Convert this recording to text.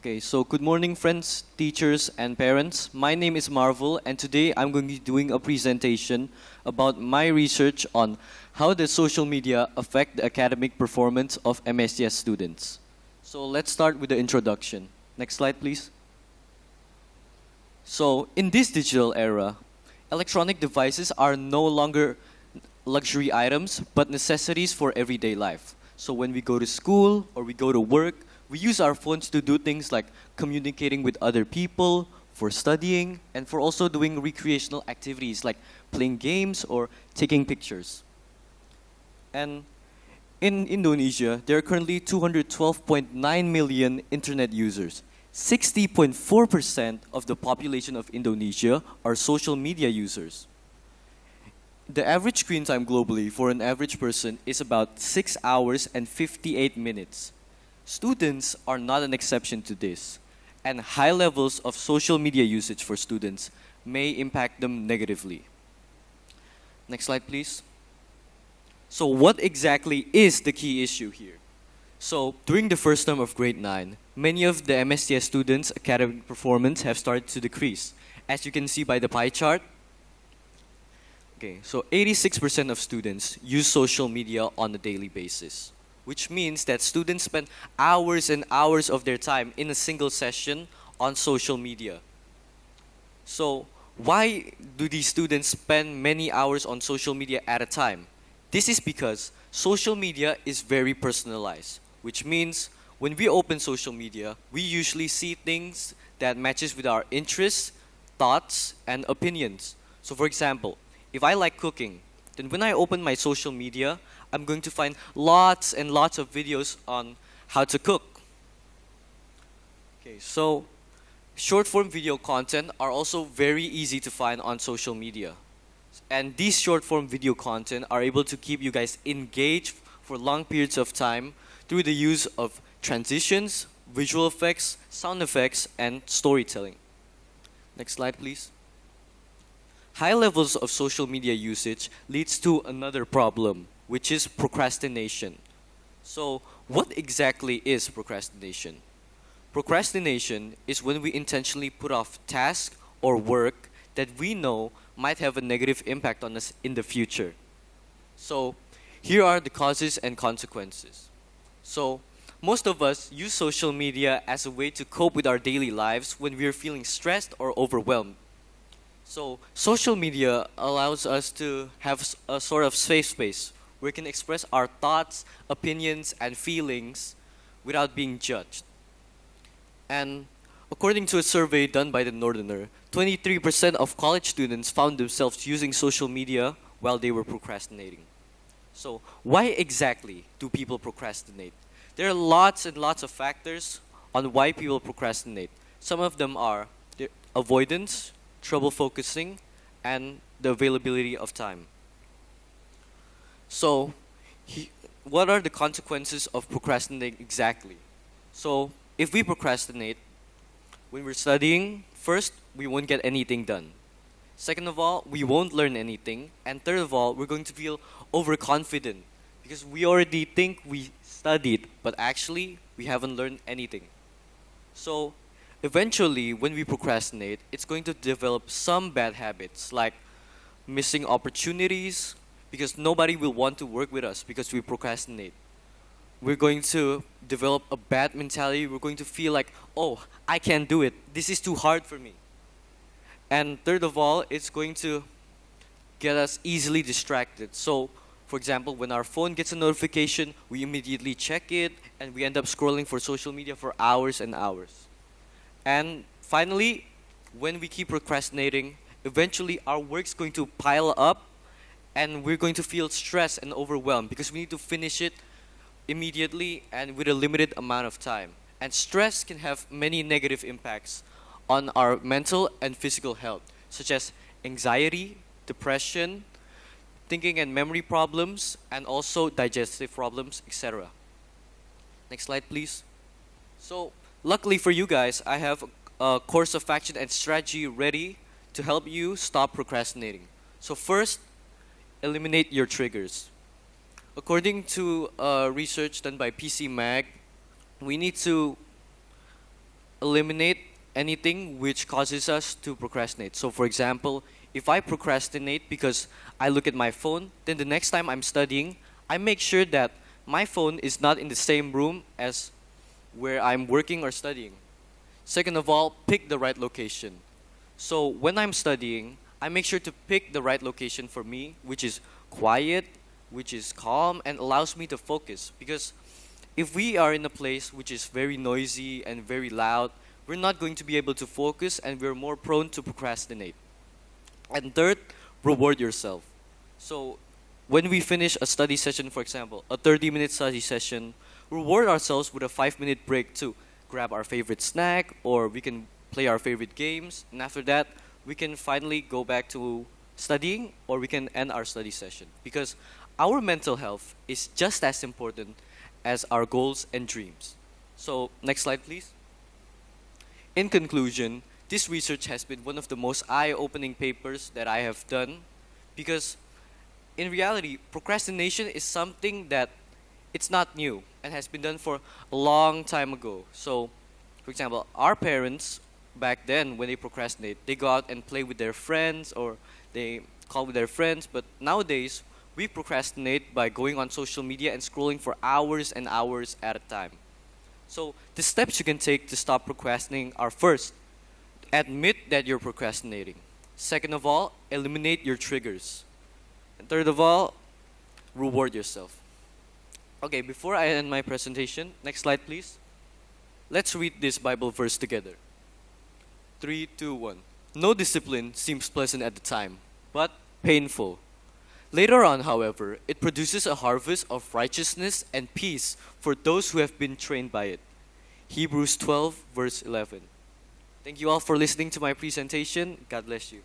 Okay, so good morning friends, teachers, and parents. My name is Marvel, and today I'm going to be doing a presentation about my research on how does social media affect the academic performance of MSCS students. So let's start with the introduction. Next slide, please. So in this digital era, electronic devices are no longer luxury items, but necessities for everyday life. So when we go to school or we go to work, we use our phones to do things like communicating with other people, for studying, and for also doing recreational activities like playing games or taking pictures. And in Indonesia, there are currently 212.9 million internet users. 60.4% of the population of Indonesia are social media users. The average screen time globally for an average person is about 6 hours and 58 minutes. Students are not an exception to this, and high levels of social media usage for students may impact them negatively. Next slide, please. So what exactly is the key issue here? So during the first term of grade 9, many of the MSCS students' academic performance have started to decrease. As you can see by the pie chart, okay, so 86% of students use social media on a daily basis, which means that students spend hours and hours of their time in a single session on social media. So why do these students spend many hours on social media at a time? This is because social media is very personalized, which means when we open social media, we usually see things that matches with our interests, thoughts, and opinions. So for example, if I like cooking, then when I open my social media, I'm going to find lots and lots of videos on how to cook. Okay, so short form video content are also very easy to find on social media. And these short form video content are able to keep you guys engaged for long periods of time through the use of transitions, visual effects, sound effects, and storytelling. Next slide, please. High levels of social media usage leads to another problem, which is procrastination. So, what exactly is procrastination? Procrastination is when we intentionally put off tasks or work that we know might have a negative impact on us in the future. So, here are the causes and consequences. So, most of us use social media as a way to cope with our daily lives when we are feeling stressed or overwhelmed. So, social media allows us to have a sort of safe space where we can express our thoughts, opinions, and feelings without being judged. And according to a survey done by the Northerner, 23% of college students found themselves using social media while they were procrastinating. So, why exactly do people procrastinate? There are lots and lots of factors on why people procrastinate. Some of them are avoidance, trouble focusing, and the availability of time. So, what are the consequences of procrastinating exactly? So, if we procrastinate, when we're studying, first, we won't get anything done. Second of all, we won't learn anything. And third of all, we're going to feel overconfident because we already think we studied, but actually, we haven't learned anything. So, eventually, when we procrastinate, it's going to develop some bad habits like missing opportunities because nobody will want to work with us because we procrastinate. We're going to develop a bad mentality. We're going to feel like, oh, I can't do it. This is too hard for me. And third of all, it's going to get us easily distracted. So, for example, when our phone gets a notification, we immediately check it and we end up scrolling for social media for hours and hours. And finally, when we keep procrastinating, eventually our work's going to pile up and we're going to feel stressed and overwhelmed because we need to finish it immediately and with a limited amount of time. And stress can have many negative impacts on our mental and physical health, such as anxiety, depression, thinking and memory problems, and also digestive problems, etc. Next slide, please. So, luckily for you guys, I have a course of action and strategy ready to help you stop procrastinating. So first, eliminate your triggers. According to research done by PC Mag, we need to eliminate anything which causes us to procrastinate. So, for example, if I procrastinate because I look at my phone, then the next time I'm studying, I make sure that my phone is not in the same room as where I'm working or studying. Second of all, pick the right location. So when I'm studying, I make sure to pick the right location for me, which is quiet, which is calm, and allows me to focus. Because if we are in a place which is very noisy and very loud, we're not going to be able to focus and we're more prone to procrastinate. And third, reward yourself. So when we finish a study session, for example, a 30-minute study session, reward ourselves with a 5-minute break to grab our favorite snack, or we can play our favorite games. And after that, we can finally go back to studying, or we can end our study session. Because our mental health is just as important as our goals and dreams. So, next slide, please. In conclusion, this research has been one of the most eye-opening papers that I have done, because in reality, procrastination is something that it's not new and has been done for a long time ago. So, for example, our parents back then, when they procrastinate, they go out and play with their friends or they call with their friends. But nowadays, we procrastinate by going on social media and scrolling for hours and hours at a time. So, the steps you can take to stop procrastinating are: first, admit that you're procrastinating. Second of all, eliminate your triggers. And third of all, reward yourself. Okay, before I end my presentation, next slide please. Let's read this Bible verse together. 3, 2, 1. No discipline seems pleasant at the time, but painful. Later on, however, it produces a harvest of righteousness and peace for those who have been trained by it. Hebrews 12, verse 11. Thank you all for listening to my presentation. God bless you.